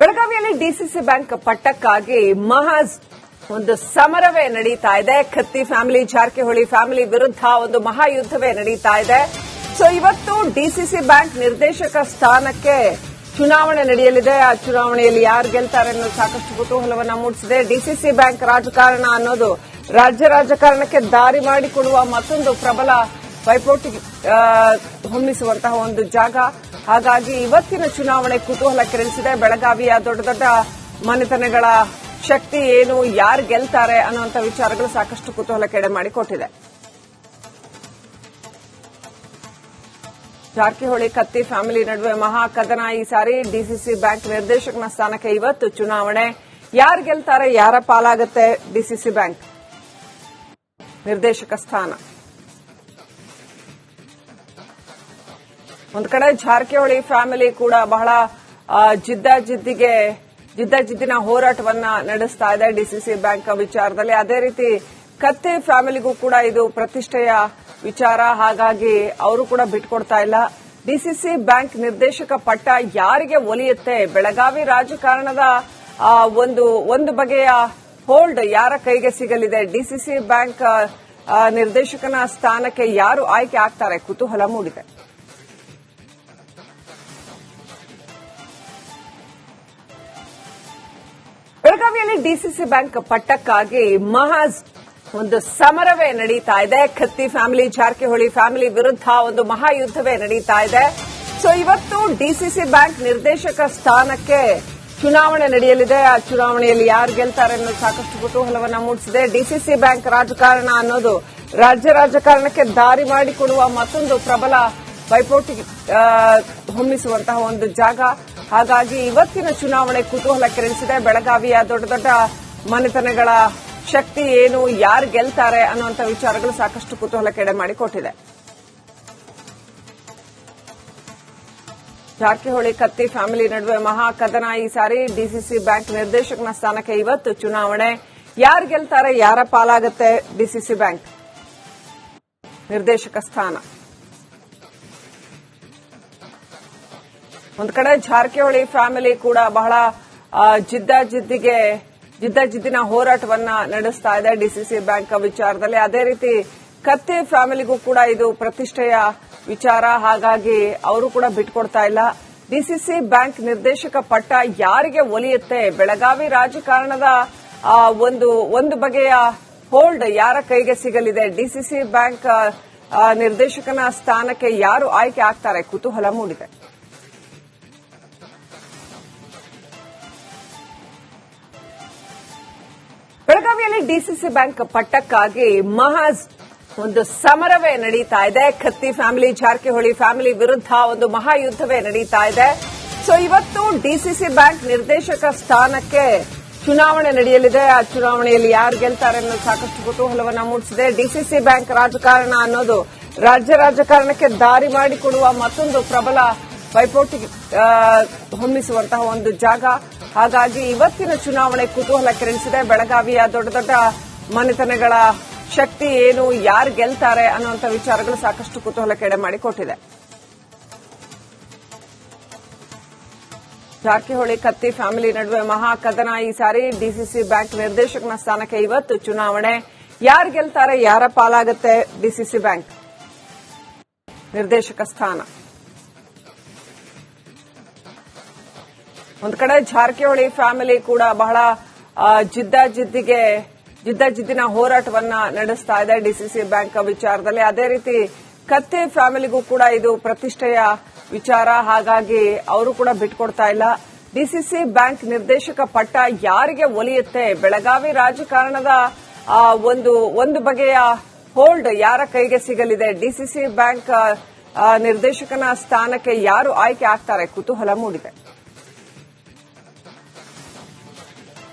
ಬೆಳಗಾವಿಯಲ್ಲಿ DCC bank ಪಟ್ಟಕ್ಕಾಗಿ ಮಹಜ್ ಒಂದು ಸಮರವೇ ನಡೀತಾ ಇದೆ. ಖತ್ತಿ ಫ್ಯಾಮಿಲಿ, ಜಾರಕಿಹೊಳಿ ಫ್ಯಾಮಿಲಿ ವಿರುದ್ಧ ಒಂದು ಮಹಾಯುದ್ಧವೇ ನಡೀತಾ ಇದೆ. ಸೊ ಇವತ್ತು ಡಿಸಿಸಿ ಬ್ಯಾಂಕ್ ನಿರ್ದೇಶಕ ಸ್ಥಾನಕ್ಕೆ ಚುನಾವಣೆ ನಡೆಯಲಿದೆ. ಆ ಚುನಾವಣೆಯಲ್ಲಿ ಯಾರು ಗೆಲ್ತಾರೆ ಅನ್ನೋದು ಸಾಕಷ್ಟು ಕುತೂಹಲವನ್ನ ಮೂಡಿಸಿದೆ. ಡಿಸಿಸಿ ಬ್ಯಾಂಕ್ ರಾಜಕಾರಣ ಅನ್ನೋದು ರಾಜ್ಯ ರಾಜಕಾರಣಕ್ಕೆ ದಾರಿ ಮಾಡಿಕೊಡುವ ಮತ್ತೊಂದು ಪ್ರಬಲ ಪೈಪೋಟಿ ಹೊಮ್ಮಿಸುವಂತಹ ಒಂದು ಜಾಗ. ಹಾಗಾಗಿ ಇವತ್ತಿನ ಚುನಾವಣೆ ಕುತೂಹಲ ಕೆರಳಿಸಿದೆ. ಬೆಳಗಾವಿಯ ದೊಡ್ಡ ದೊಡ್ಡ ಮನೆತನಗಳ ಶಕ್ತಿ ಏನು, ಯಾರು ಗೆಲ್ತಾರೆ ಅನ್ನುವಂಥ ವಿಚಾರಗಳು ಸಾಕಷ್ಟು ಕುತೂಹಲ ಕೆಡೆ ಮಾಡಿಕೊಟ್ಟಿದೆ. ಜಾರಕಿಹೊಳಿ ಕತ್ತಿ ಫ್ಯಾಮಿಲಿ ನಡುವೆ ಮಹಾ ಕದನ. ಈ ಸಾರಿ ಡಿಸಿಸಿ ಬ್ಯಾಂಕ್ ನಿರ್ದೇಶಕನ ಸ್ಥಾನಕ್ಕೆ ಇವತ್ತು ಚುನಾವಣೆ. ಯಾರು ಗೆಲ್ತಾರೆ, ಯಾರ ಪಾಲಾಗುತ್ತೆ ಡಿಸಿಸಿ ಬ್ಯಾಂಕ್ ನಿರ್ದೇಶಕ ಸ್ಥಾನ? ಒಂದು ಕಡೆ ಜಾರಕಿಹೊಳಿ ಫ್ಯಾಮಿಲಿ ಕೂಡ ಬಹಳ ಜಿದ್ದಿನ ಹೋರಾಟವನ್ನ ನಡೆಸ್ತಾ ಇದೆ ಡಿಸಿಸಿ ಬ್ಯಾಂಕ್ ವಿಚಾರದಲ್ಲಿ. ಅದೇ ರೀತಿ ಕತ್ತಿ ಫ್ಯಾಮಿಲಿಗೂ ಕೂಡ ಇದು ಪ್ರತಿಷ್ಠೆಯ ವಿಚಾರ. ಹಾಗಾಗಿ ಅವರು ಕೂಡ ಬಿಟ್ಕೊಡ್ತಾ ಇಲ್ಲ. ಡಿಸಿಸಿ ಬ್ಯಾಂಕ್ ನಿರ್ದೇಶಕ ಪಟ್ಟ ಯಾರಿಗೆ ಒಲಿಯುತ್ತೆ? ಬೆಳಗಾವಿ ರಾಜಕಾರಣದ ಒಂದು ಬಗೆಯ ಹೋಲ್ಡ್ ಯಾರ ಕೈಗೆ ಸಿಗಲಿದೆ? ಡಿಸಿಸಿ ಬ್ಯಾಂಕ್ ನಿರ್ದೇಶಕನ ಸ್ಥಾನಕ್ಕೆ ಯಾರು ಆಯ್ಕೆ ಆಗ್ತಾರೆ? ಕುತೂಹಲ ಮೂಡಿದೆ. ಬೆಳಗಾವಿಯಲ್ಲಿ ಡಿಸಿಸಿ ಬ್ಯಾಂಕ್ ಪಟ್ಟಕ್ಕಾಗಿ ಮಹಜ್ ಒಂದು ಸಮರವೇ ನಡೀತಾ ಇದೆ. ಖತ್ತಿ ಫ್ಯಾಮಿಲಿ, ಜಾರಕಿಹೊಳಿ ಫ್ಯಾಮಿಲಿ ವಿರುದ್ಧ ಒಂದು ಮಹಾಯುದ್ಧವೇ ನಡೀತಾ ಇದೆ. ಸೊ ಇವತ್ತು ಡಿಸಿಸಿ ಬ್ಯಾಂಕ್ ನಿರ್ದೇಶಕ ಸ್ಥಾನಕ್ಕೆ ಚುನಾವಣೆ ನಡೆಯಲಿದೆ. ಆ ಚುನಾವಣೆಯಲ್ಲಿ ಯಾರು ಗೆಲ್ತಾರೆ ಅನ್ನೋದು ಸಾಕಷ್ಟು ಕುತೂಹಲವನ್ನ ಮೂಡಿಸಿದೆ. ಡಿಸಿಸಿ ಬ್ಯಾಂಕ್ ರಾಜಕಾರಣ ಅನ್ನೋದು ರಾಜ್ಯ ರಾಜಕಾರಣಕ್ಕೆ ದಾರಿ ಮಾಡಿಕೊಡುವ ಮತ್ತೊಂದು ಪ್ರಬಲ ಪೈಪೋಟಿ ಹೊಮ್ಮಿಸುವಂತಹ ಒಂದು ಜಾಗ. ಹಾಗಾಗಿ ಇವತ್ತಿನ ಚುನಾವಣೆ ಕುತೂಹಲ ಕೆರಳಿಸಿದೆ. ಬೆಳಗಾವಿಯ ದೊಡ್ಡ ದೊಡ್ಡ ಮನೆತನಗಳ ಶಕ್ತಿ ಏನು, ಯಾರು ಗೆಲ್ತಾರೆ ಅನ್ನುವಂಥ ವಿಚಾರಗಳು ಸಾಕಷ್ಟು ಕುತೂಹಲ ಕೆಡೆ ಮಾಡಿಕೊಟ್ಟಿದೆ. ಜಾರಕಿಹೊಳಿ ಕತ್ತಿ ಫ್ಯಾಮಿಲಿ ನಡುವೆ ಮಹಾ ಕದನ. ಈ ಸಾರಿ ಡಿಸಿಸಿ ಬ್ಯಾಂಕ್ ನಿರ್ದೇಶಕನ ಸ್ಥಾನಕ್ಕೆ ಇವತ್ತು ಚುನಾವಣೆ. ಯಾರು ಗೆಲ್ತಾರೆ, ಯಾರ ಪಾಲಾಗುತ್ತೆ ಡಿಸಿಸಿ ಬ್ಯಾಂಕ್ ನಿರ್ದೇಶಕ ಸ್ಥಾನ? ಒಂದು ಕಡೆ ಜಾರಕಿಹೊಳಿ ಫ್ಯಾಮಿಲಿ ಕೂಡ ಬಹಳ ಜಿದ್ದಿನ ಹೋರಾಟವನ್ನ ನಡೆಸ್ತಾ ಇದೆ ಡಿಸಿಸಿ ಬ್ಯಾಂಕ್ ವಿಚಾರದಲ್ಲಿ. ಅದೇ ರೀತಿ ಕತ್ತಿ ಫ್ಯಾಮಿಲಿಗೂ ಕೂಡ ಇದು ಪ್ರತಿಷ್ಠೆಯ ವಿಚಾರ. ಹಾಗಾಗಿ ಅವರು ಕೂಡ ಬಿಟ್ಕೊಡ್ತಾ ಇಲ್ಲ. ಡಿಸಿಸಿ ಬ್ಯಾಂಕ್ ನಿರ್ದೇಶಕ ಪಟ್ಟ ಯಾರಿಗೆ ಒಲಿಯುತ್ತೆ? ಬೆಳಗಾವಿ ರಾಜಕಾರಣದ ಒಂದು ಬಗೆಯ ಹೋಲ್ಡ್ ಯಾರ ಕೈಗೆ ಸಿಗಲಿದೆ? ಡಿಸಿಸಿ ಬ್ಯಾಂಕ್ ನಿರ್ದೇಶಕನ ಸ್ಥಾನಕ್ಕೆ ಯಾರು ಆಯ್ಕೆ ಆಗ್ತಾರೆ? ಕುತೂಹಲ ಮೂಡಿದೆ. ಬೆಳಗಾವಿಯಲ್ಲಿ ಡಿಸಿಸಿ ಬ್ಯಾಂಕ್ ಪಟ್ಟಕ್ಕಾಗಿ ಮಹಜ್ ಒಂದು ಸಮರವೇ ನಡೀತಾ ಇದೆ. ಖತ್ತಿ ಫ್ಯಾಮಿಲಿ, ಜಾರಕಿಹೊಳಿ ಫ್ಯಾಮಿಲಿ ವಿರುದ್ಧ ಒಂದು ಮಹಾಯುದ್ಧವೇ ನಡೀತಾ ಇದೆ. ಸೊ ಇವತ್ತು ಡಿಸಿಸಿ ಬ್ಯಾಂಕ್ ನಿರ್ದೇಶಕ ಸ್ಥಾನಕ್ಕೆ ಚುನಾವಣೆ ನಡೆಯಲಿದೆ. ಆ ಚುನಾವಣೆಯಲ್ಲಿ ಯಾರು ಗೆಲ್ತಾರೆ ಅನ್ನೋದು ಸಾಕಷ್ಟು ಕುತೂಹಲವನ್ನ ಮೂಡಿಸಿದೆ. ಡಿಸಿಸಿ ಬ್ಯಾಂಕ್ ರಾಜಕಾರಣ ಅನ್ನೋದು ರಾಜ್ಯ ರಾಜಕಾರಣಕ್ಕೆ ದಾರಿ ಮಾಡಿಕೊಡುವ ಮತ್ತೊಂದು ಪ್ರಬಲ ಪೈಪೋಟಿ ಹೊಮ್ಮಿಸುವಂತಹ ಒಂದು ಜಾಗ. ಹಾಗಾಗಿ ಇವತ್ತಿನ ಚುನಾವಣೆ ಕುತೂಹಲ ಕೆರಳಿಸಿದೆ. ಬೆಳಗಾವಿಯ ದೊಡ್ಡ ದೊಡ್ಡ ಮನೆತನಗಳ ಶಕ್ತಿ ಏನು, ಯಾರು ಗೆಲ್ತಾರೆ ಅನ್ನುವಂಥ ವಿಚಾರಗಳು ಸಾಕಷ್ಟು ಕುತೂಹಲ ಕೆಡೆ ಮಾಡಿಕೊಟ್ಟಿದೆ. ಜಾರಕಿಹೊಳಿ ಕತ್ತಿ ಫ್ಯಾಮಿಲಿ ನಡುವೆ ಮಹಾ ಕದನ. ಈ ಸಾರಿ ಡಿಸಿಸಿ ಬ್ಯಾಂಕ್ ನಿರ್ದೇಶಕನ ಸ್ಥಾನಕ್ಕೆ ಇವತ್ತು ಚುನಾವಣೆ. ಯಾರು ಗೆಲ್ತಾರೆ, ಯಾರ ಪಾಲಾಗುತ್ತೆ ಡಿಸಿಸಿ ಬ್ಯಾಂಕ್ ನಿರ್ದೇಶಕ ಸ್ಥಾನ? ಒಂದು ಕಡೆ ಜಾರಕಿಹೊಳಿ ಫ್ಯಾಮಿಲಿ ಕೂಡ ಬಹಳ ಜಿದ್ದಿನ ಹೋರಾಟವನ್ನ ನಡೆಸ್ತಾ ಇದೆ ಡಿಸಿಸಿ ಬ್ಯಾಂಕ್ ವಿಚಾರದಲ್ಲಿ. ಅದೇ ರೀತಿ ಕತ್ತಿ ಫ್ಯಾಮಿಲಿಗೂ ಕೂಡ ಇದು ಪ್ರತಿಷ್ಠೆಯ ವಿಚಾರ. ಹಾಗಾಗಿ ಅವರು ಕೂಡ ಬಿಟ್ಕೊಡ್ತಾ ಇಲ್ಲ. ಡಿಸಿಸಿ ಬ್ಯಾಂಕ್ ನಿರ್ದೇಶಕ ಪಟ್ಟ ಯಾರಿಗೆ ಒಲಿಯುತ್ತೆ? ಬೆಳಗಾವಿ ರಾಜಕಾರಣದ ಒಂದು ಬಗೆಯ ಹೋಲ್ಡ್ ಯಾರ ಕೈಗೆ ಸಿಗಲಿದೆ? ಡಿಸಿಸಿ ಬ್ಯಾಂಕ್ ನಿರ್ದೇಶಕನ ಸ್ಥಾನಕ್ಕೆ ಯಾರು ಆಯ್ಕೆ ಆಗ್ತಾರೆ? ಕುತೂಹಲ ಮೂಡಿದೆ.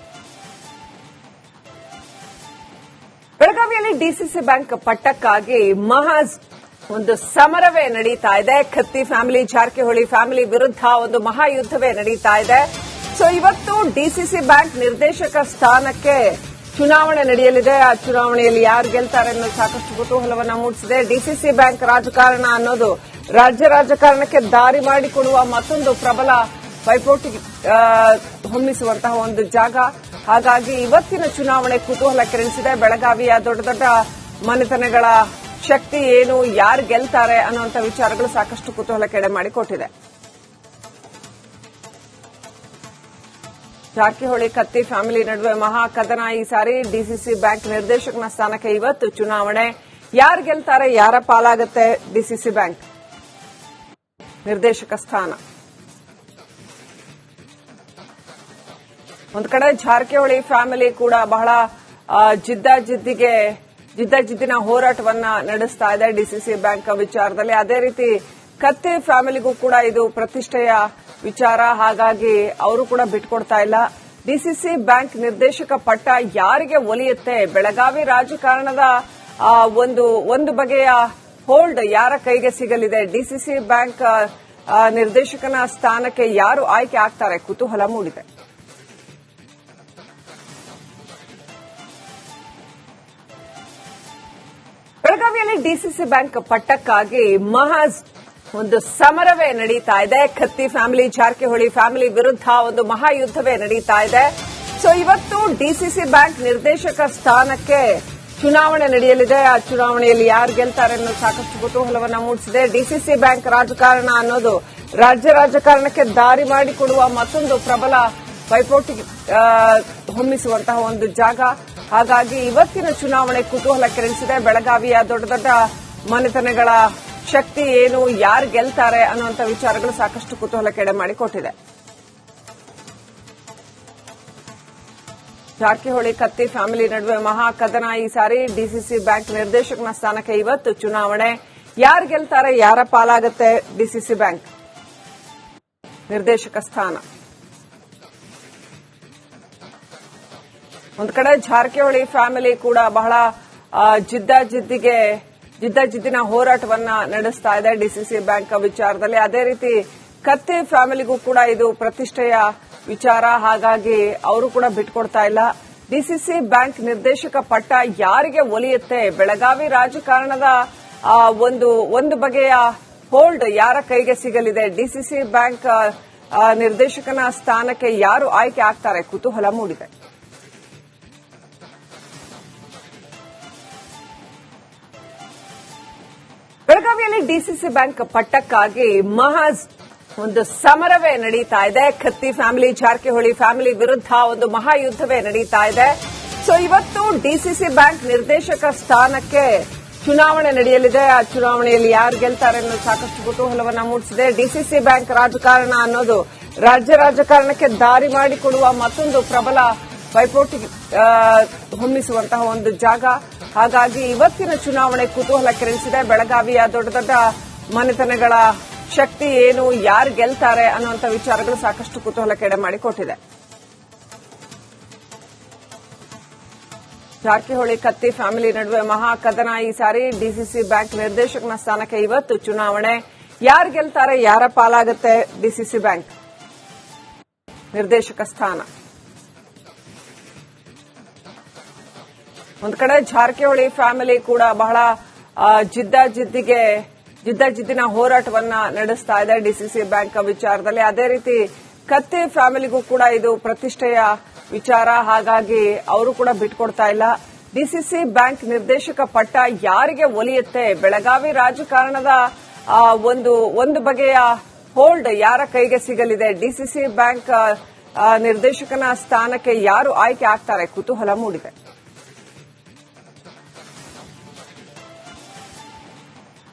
ಬೆಳಗಾವಿಯಲ್ಲಿ ಡಿಸಿಸಿ ಬ್ಯಾಂಕ್ ಪಟ್ಟಕ್ಕಾಗಿ ಮಹಜ್ ಒಂದು ಸಮರವೇ ನಡೀತಾ ಇದೆ. ಖತ್ತಿ ಫ್ಯಾಮಿಲಿ, ಜಾರಕಿಹೊಳಿ ಫ್ಯಾಮಿಲಿ ವಿರುದ್ಧ ಒಂದು ಮಹಾಯುದ್ಧವೇ ನಡೀತಾ ಇದೆ. ಸೊ ಇವತ್ತು ಡಿಸಿಸಿ ಬ್ಯಾಂಕ್ ನಿರ್ದೇಶಕ ಸ್ಥಾನಕ್ಕೆ ಚುನಾವಣೆ ನಡೆಯಲಿದೆ. ಆ ಚುನಾವಣೆಯಲ್ಲಿ ಯಾರು ಗೆಲ್ತಾರೆ ಅನ್ನೋದು ಸಾಕಷ್ಟು ಕುತೂಹಲವನ್ನ ಮೂಡಿಸಿದೆ. ಡಿಸಿಸಿ ಬ್ಯಾಂಕ್ ರಾಜಕಾರಣ ಅನ್ನೋದು ರಾಜ್ಯ ರಾಜಕಾರಣಕ್ಕೆ ದಾರಿ ಮಾಡಿಕೊಡುವ ಮತ್ತೊಂದು ಪ್ರಬಲ ಪೈಪೋಟಿ ಹೊಮ್ಮಿಸುವಂತಹ ಒಂದು ಜಾಗ. ಹಾಗಾಗಿ ಇವತ್ತಿನ ಚುನಾವಣೆ ಕುತೂಹಲ ಕೆರಳಿಸಿದೆ. ಬೆಳಗಾವಿಯ ದೊಡ್ಡ ದೊಡ್ಡ ಮನೆತನಗಳ ಶಕ್ತಿ ಏನು, ಯಾರು ಗೆಲ್ತಾರೆ ಅನ್ನುವಂಥ ವಿಚಾರಗಳು ಸಾಕಷ್ಟು ಕುತೂಹಲ ಕೆಡೆ ಮಾಡಿಕೊಟ್ಟಿದೆ. ಜಾರಕಿಹೊಳಿ ಕತ್ತಿ ಫ್ಯಾಮಿಲಿ ನಡುವೆ ಮಹಾ ಕದನ. ಈ ಸಾರಿ ಡಿಸಿಸಿ ಬ್ಯಾಂಕ್ ನಿರ್ದೇಶಕನ ಸ್ಥಾನಕ್ಕೆ ಇವತ್ತು ಚುನಾವಣೆ. ಯಾರು ಗೆಲ್ತಾರೆ, ಯಾರ ಪಾಲಾಗುತ್ತೆ ಡಿಸಿಸಿ ಬ್ಯಾಂಕ್ ನಿರ್ದೇಶಕ ಸ್ಥಾನ? ಒಂದು ಕಡೆ ಜಾರಕಿಹೊಳಿ ಫ್ಯಾಮಿಲಿ ಕೂಡ ಬಹಳ ಜಿದ್ದಿನ ಹೋರಾಟವನ್ನ ನಡೆಸ್ತಾ ಇದೆ ಡಿಸಿಸಿ ಬ್ಯಾಂಕ್ ವಿಚಾರದಲ್ಲಿ. ಅದೇ ರೀತಿ ಕತ್ತಿ ಫ್ಯಾಮಿಲಿಗೂ ಕೂಡ ಇದು ಪ್ರತಿಷ್ಠೆಯ ವಿಚಾರ. ಹಾಗಾಗಿ ಅವರು ಕೂಡ ಬಿಟ್ಕೊಡ್ತಾ ಇಲ್ಲ. ಡಿಸಿಸಿ ಬ್ಯಾಂಕ್ ನಿರ್ದೇಶಕ ಪಟ್ಟ ಯಾರಿಗೆ ಒಲಿಯುತ್ತೆ? ಬೆಳಗಾವಿ ರಾಜಕಾರಣದ ಒಂದು ಬಗೆಯ ಹೋಲ್ಡ್ ಯಾರ ಕೈಗೆ ಸಿಗಲಿದೆ? ಡಿಸಿಸಿ ಬ್ಯಾಂಕ್ ನಿರ್ದೇಶಕನ ಸ್ಥಾನಕ್ಕೆ ಯಾರು ಆಯ್ಕೆ ಆಗ್ತಾರೆ? ಕುತೂಹಲ ಮೂಡಿದೆ. ಬೆಳಗಾವಿಯಲ್ಲಿ ಡಿಸಿಸಿ ಬ್ಯಾಂಕ್ ಪಟ್ಟಕ್ಕಾಗಿ ಒಂದು ಸಮರವೇ ನಡೀತಾ ಇದೆ. ಕತ್ತಿ ಫ್ಯಾಮಿಲಿ, ಜಾರಕಿಹೊಳಿ ಫ್ಯಾಮಿಲಿ ವಿರುದ್ಧ ಒಂದು ಮಹಾಯುದ್ಧವೇ ನಡೀತಾ ಇದೆ. ಸೊ ಇವತ್ತು ಡಿಸಿಸಿ ಬ್ಯಾಂಕ್ ನಿರ್ದೇಶಕ ಸ್ಥಾನಕ್ಕೆ ಚುನಾವಣೆ ನಡೆಯಲಿದೆ. ಆ ಚುನಾವಣೆಯಲ್ಲಿ ಯಾರು ಗೆಲ್ತಾರೆ ಅನ್ನೋ ಸಾಕಷ್ಟು ಕುತೂಹಲವನ್ನ ಮೂಡಿಸಿದೆ. ಡಿಸಿಸಿ ಬ್ಯಾಂಕ್ ರಾಜಕಾರಣ ಅನ್ನೋದು ರಾಜ್ಯ ರಾಜಕಾರಣಕ್ಕೆ ದಾರಿ ಮಾಡಿಕೊಡುವ ಮತ್ತೊಂದು ಪ್ರಬಲ ಪೈಪೋಟಿ ಹೊಮ್ಮಿಸುವಂತಹ ಒಂದು ಜಾಗ. ಹಾಗಾಗಿ ಇವತ್ತಿನ ಚುನಾವಣೆ ಕುತೂಹಲ ಕೆರಳಿಸಿದೆ. ಬೆಳಗಾವಿಯ ದೊಡ್ಡ ದೊಡ್ಡ ಮನೆತನಗಳ ಶಕ್ತಿ ಏನು, ಯಾರು ಗೆಲ್ತಾರೆ ಅನ್ನುವಂಥ ವಿಚಾರಗಳು ಸಾಕಷ್ಟು ಕುತೂಹಲ ಕೆಡೆ ಮಾಡಿಕೊಟ್ಟಿದೆ. ಜಾರಕಿಹೊಳಿ ಕತ್ತಿ ಫ್ಯಾಮಿಲಿ ನಡುವೆ ಮಹಾ ಕದನ. ಈ ಸಾರಿ ಡಿಸಿಸಿ ಬ್ಯಾಂಕ್ ನಿರ್ದೇಶಕನ ಸ್ಥಾನಕ್ಕೆ ಇವತ್ತು ಚುನಾವಣೆ. ಯಾರು ಗೆಲ್ತಾರೆ, ಯಾರ ಪಾಲಾಗುತ್ತೆ ಡಿಸಿಸಿ ಬ್ಯಾಂಕ್ ನಿರ್ದೇಶಕ ಸ್ಥಾನ? ಒಂದು ಕಡೆ ಜಾರಕಿಹೊಳಿ ಫ್ಯಾಮಿಲಿ ಕೂಡ ಬಹಳ ಜಿದ್ದಿನ ಹೋರಾಟವನ್ನ ನಡೆಸ್ತಾ ಇದೆ ಡಿಸಿಸಿ ಬ್ಯಾಂಕ್ ವಿಚಾರದಲ್ಲಿ. ಅದೇ ರೀತಿ ಕತ್ತಿ ಫ್ಯಾಮಿಲಿಗೂ ಕೂಡ ಇದು ಪ್ರತಿಷ್ಠೆಯ ವಿಚಾರ. ಹಾಗಾಗಿ ಅವರು ಕೂಡ ಬಿಟ್ಕೊಡ್ತಾ ಇಲ್ಲ. ಡಿಸಿಸಿ ಬ್ಯಾಂಕ್ ನಿರ್ದೇಶಕ ಪಟ್ಟ ಯಾರಿಗೆ ಒಲಿಯುತ್ತೆ? ಬೆಳಗಾವಿ ರಾಜಕಾರಣದ ಒಂದು ಬಗೆಯ ಹೋಲ್ಡ್ ಯಾರ ಕೈಗೆ ಸಿಗಲಿದೆ? ಡಿಸಿಸಿ ಬ್ಯಾಂಕ್ ನಿರ್ದೇಶಕನ ಸ್ಥಾನಕ್ಕೆ ಯಾರು ಆಯ್ಕೆ ಆಗ್ತಾರೆ? ಕುತೂಹಲ ಮೂಡಿದೆ. ಬೆಳಗಾವಿಯಲ್ಲಿ ಡಿಸಿಸಿ ಬ್ಯಾಂಕ್ ಪಟ್ಟಕ್ಕಾಗಿ ಒಂದು ಸಮರವೇ ನಡೀತಾ ಇದೆ. ಕತ್ತಿ ಫ್ಯಾಮಿಲಿ, ಜಾರಕಿಹೊಳಿ ಫ್ಯಾಮಿಲಿ ವಿರುದ್ಧ ಒಂದು ಮಹಾಯುದ್ಧವೇ ನಡೀತಾ ಇದೆ. ಸೊ ಇವತ್ತು ಡಿಸಿಸಿ ಬ್ಯಾಂಕ್ ನಿರ್ದೇಶಕ ಸ್ಥಾನಕ್ಕೆ ಚುನಾವಣೆ ನಡೆಯಲಿದೆ. ಆ ಚುನಾವಣೆಯಲ್ಲಿ ಯಾರು ಗೆಲ್ತಾರೆ ಅನ್ನೋದು ಸಾಕಷ್ಟು ಕುತೂಹಲವನ್ನ ಮೂಡಿಸಿದೆ. ಡಿಸಿಸಿ ಬ್ಯಾಂಕ್ ರಾಜಕಾರಣ ಅನ್ನೋದು ರಾಜ್ಯ ರಾಜಕಾರಣಕ್ಕೆ ದಾರಿ ಮಾಡಿಕೊಡುವ ಮತ್ತೊಂದು ಪ್ರಬಲ ಪೈಪೋಟಿ ಹೊಮ್ಮಿಸುವಂತಹ ಒಂದು ಜಾಗ. ಹಾಗಾಗಿ ಇವತ್ತಿನ ಚುನಾವಣೆ ಕುತೂಹಲ ಕೆರಳಿಸಿದೆ. ಬೆಳಗಾವಿಯ ದೊಡ್ಡ ದೊಡ್ಡ ಮನೆತನಗಳ ಶಕ್ತಿ ಏನು, ಯಾರು ಗೆಲ್ತಾರೆ ಅನ್ನುವಂಥ ವಿಚಾರಗಳು ಸಾಕಷ್ಟು ಕುತೂಹಲ ಕೆಡೆ ಮಾಡಿಕೊಟ್ಟಿದೆ. ಜಾರಕಿಹೊಳಿ ಕತ್ತಿ ಫ್ಯಾಮಿಲಿ ನಡುವೆ ಮಹಾ ಕದನ. ಈ ಸಾರಿ ಡಿಸಿಸಿ ಬ್ಯಾಂಕ್ ನಿರ್ದೇಶಕನ ಸ್ಥಾನಕ್ಕೆ ಇವತ್ತು ಚುನಾವಣೆ. ಯಾರು ಗೆಲ್ತಾರೆ, ಯಾರ ಪಾಲಾಗುತ್ತೆ ಡಿಸಿಸಿ ಬ್ಯಾಂಕ್ ನಿರ್ದೇಶಕ ಸ್ಥಾನ? ಒಂದು ಕಡೆ ಜಾರಕಿಹೊಳಿ ಫ್ಯಾಮಿಲಿ ಕೂಡ ಬಹಳ ಜಿದ್ದಿನ ಹೋರಾಟವನ್ನ ನಡೆಸ್ತಾ ಇದೆ ಡಿಸಿಸಿ ಬ್ಯಾಂಕ್ ವಿಚಾರದಲ್ಲಿ. ಅದೇ ರೀತಿ ಕತ್ತಿ ಫ್ಯಾಮಿಲಿಗೂ ಕೂಡ ಇದು ಪ್ರತಿಷ್ಠೆಯ ವಿಚಾರ. ಹಾಗಾಗಿ ಅವರು ಕೂಡ ಬಿಟ್ಕೊಡ್ತಾ ಇಲ್ಲ. ಡಿಸಿಸಿ ಬ್ಯಾಂಕ್ ನಿರ್ದೇಶಕ ಪಟ್ಟ ಯಾರಿಗೆ ಒಲಿಯುತ್ತೆ? ಬೆಳಗಾವಿ ರಾಜಕಾರಣದ ಒಂದು ಬಗೆಯ ಹೋಲ್ಡ್ ಯಾರ ಕೈಗೆ ಸಿಗಲಿದೆ? ಡಿಸಿಸಿ ಬ್ಯಾಂಕ್ ನಿರ್ದೇಶಕನ ಸ್ಥಾನಕ್ಕೆ ಯಾರು ಆಯ್ಕೆ ಆಗ್ತಾರೆ? ಕುತೂಹಲ ಮೂಡಿದೆ.